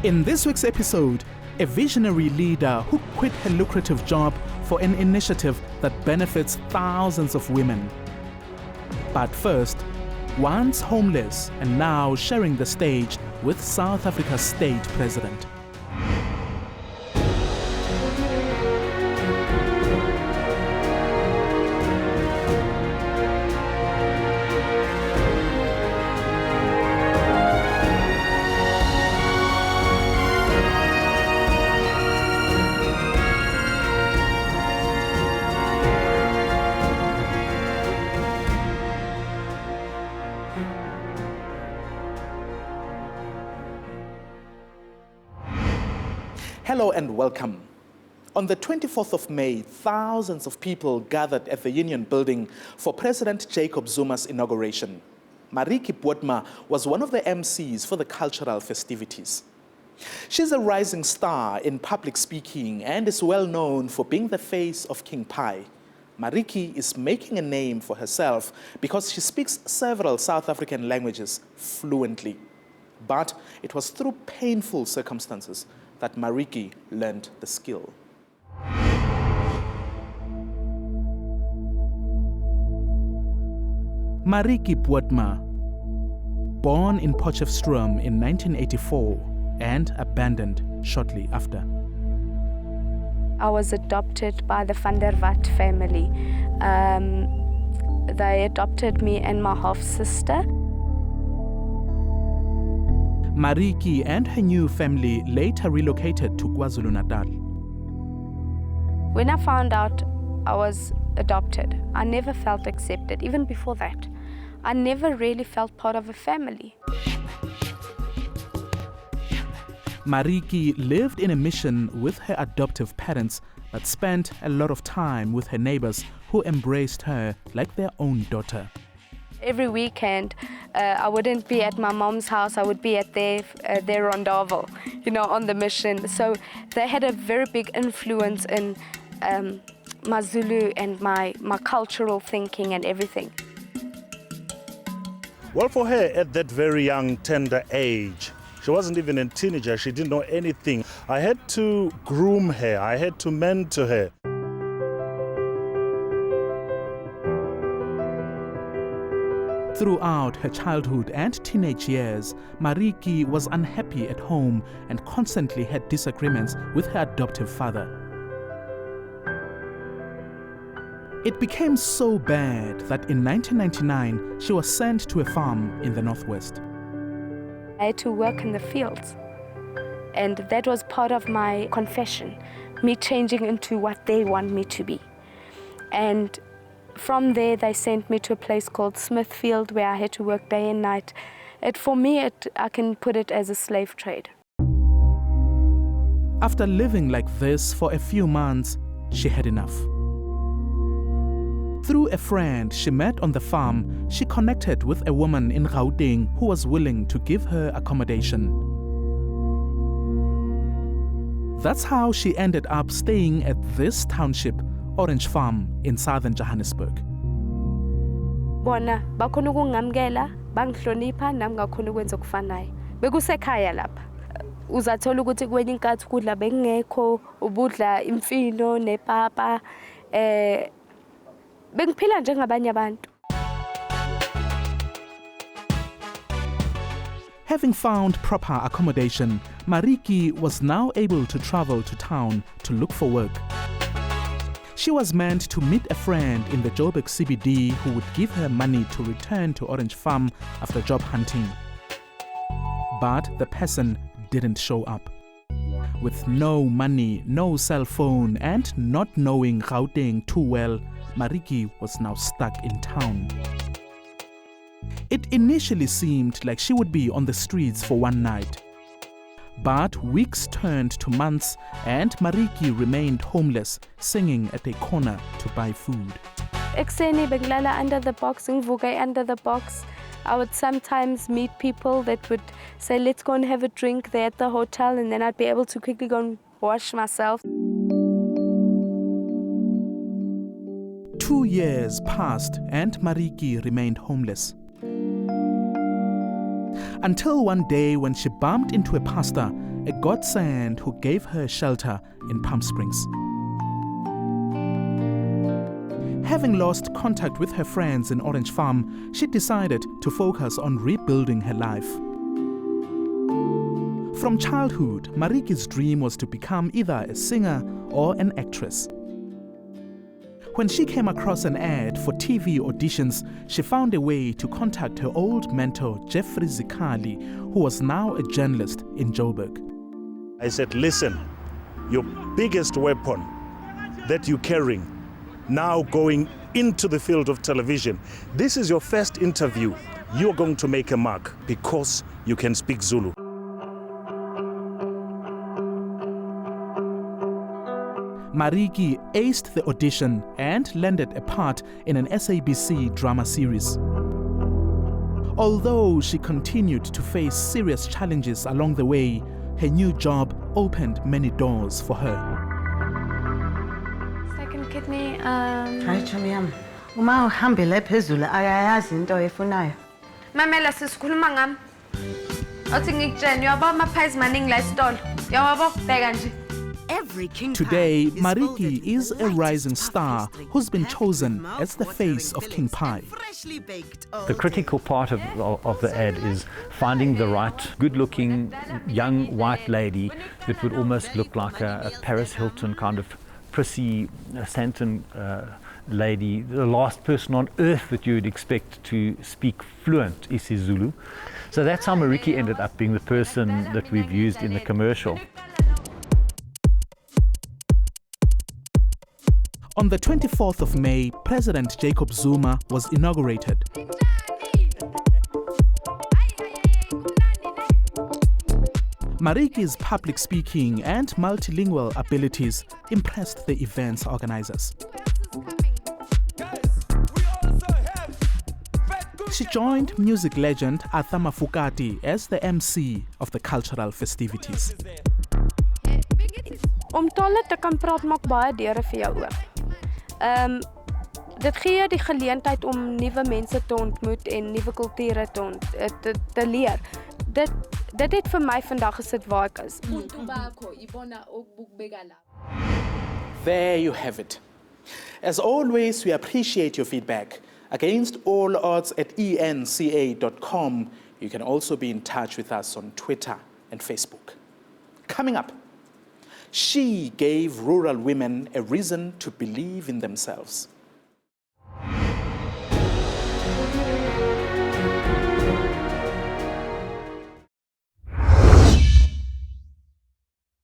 In this week's episode, a visionary leader who quit her lucrative job for an initiative that benefits thousands of women. But first, once homeless and now sharing the stage with South Africa's state president. Hello and welcome. On the 24th of May, thousands of people gathered at the Union Building for President Jacob Zuma's inauguration. Marietjie Bothma was one of the MCs for the cultural festivities. She's a rising star in public speaking and is well known for being the face of King Pie. Marietjie is making a name for herself because she speaks several South African languages fluently. But it was through painful circumstances that Marietjie learned the skill. Marietjie Bothma, born in Potchefstroom in 1984 and abandoned shortly after. I was adopted by the Van der Walt family. They adopted me and my half-sister. Marietjie and her new family later relocated to KwaZulu-Natal. When I found out I was adopted, I never felt accepted. Even before that, I never really felt part of a family. Marietjie lived in a mission with her adoptive parents, but spent a lot of time with her neighbors who embraced her like their own daughter. Every weekend, I wouldn't be at my mom's house, I would be at their rondavel, on the mission. So they had a very big influence in my Zulu and my cultural thinking and everything. Well, for her, at that very young, tender age, she wasn't even a teenager, she didn't know anything. I had to groom her, I had to mentor her. Throughout her childhood and teenage years, Marietjie was unhappy at home and constantly had disagreements with her adoptive father. It became so bad that in 1999, she was sent to a farm in the northwest. I had to work in the fields, and that was part of my confession, me changing into what they want me to be. And from there, they sent me to a place called Smithfield, where I had to work day and night. For me, I can put it as a slave trade. After living like this for a few months, she had enough. Through a friend she met on the farm, she connected with a woman in Gauteng who was willing to give her accommodation. That's how she ended up staying at this township, Orange Farm, in southern Johannesburg. Bona bakhona ukungamkela, bangihlonipha nami ngakhona ukwenza okufanayo. Bekusekhaya lapha. Uzathola ukuthi kwenye inkathi ukudla bengekho, ubudla imfino nepapa, bengiphila njengabanye abantu. Having found proper accommodation, Marietjie was now able to travel to town to look for work. She was meant to meet a friend in the Joburg CBD who would give her money to return to Orange Farm after job hunting. But the person didn't show up. With no money, no cell phone, and not knowing Gauteng too well, Marietjie was now stuck in town. It initially seemed like she would be on the streets for one night. But weeks turned to months and Marietjie remained homeless, singing at a corner to buy food. Ekseni benglala under the box, ngivuka under the box. I would sometimes meet people that would say, let's go and have a drink there at the hotel, and then I'd be able to quickly go and wash myself. 2 years passed and Marietjie remained homeless. Until one day when she bumped into a pastor a godsend who gave her shelter in Palm Springs. Having lost contact with her friends in Orange Farm, she decided to focus on rebuilding her life. From childhood, Marietjie's dream was to become either a singer or an actress. When she came across an ad for TV auditions, she found a way to contact her old mentor, Jeffrey Zikali, who was now a journalist in Joburg. I said, listen, your biggest weapon that you're carrying, now going into the field of television, this is your first interview. You're going to make a mark because you can speak Zulu. Marietjie aced the audition and landed a part in an SABC drama series. Although she continued to face serious challenges along the way, her new job opened many doors for her. Second kidney, Hayi chami yami. Uma uhambele phezulu ayayazi into efunayo. Mamela sisikhuluma ngami. Athi ngikutshela uyabo amaphies maningi la esitolo. Uyabo bheka nje. Today, Marietjie is a rising star who's been chosen as the face of King Pie. The critical part of the ad is finding the right, good-looking, young white lady that would almost look like a Paris Hilton kind of prissy Santon lady, the last person on earth that you would expect to speak fluent isiZulu. So that's how Marietjie ended up being the person that we've used in the commercial. On the 24th of May, President Jacob Zuma was inaugurated. Marietjie's public speaking and multilingual abilities impressed the event's organizers. She joined music legend Arthur Mafokate as the MC of the cultural festivities. Om tale te kan praat maak baie deure vir jou oop. Dit gee jou die geleentheid om nuwe mense te ontmoet en nuwe kulture te leer. Dit het vir my vandag gesit waar ek is. There you have it. As always, we appreciate your feedback. Against all odds at enca.com. You can also be in touch with us on Twitter and Facebook. Coming up, she gave rural women a reason to believe in themselves.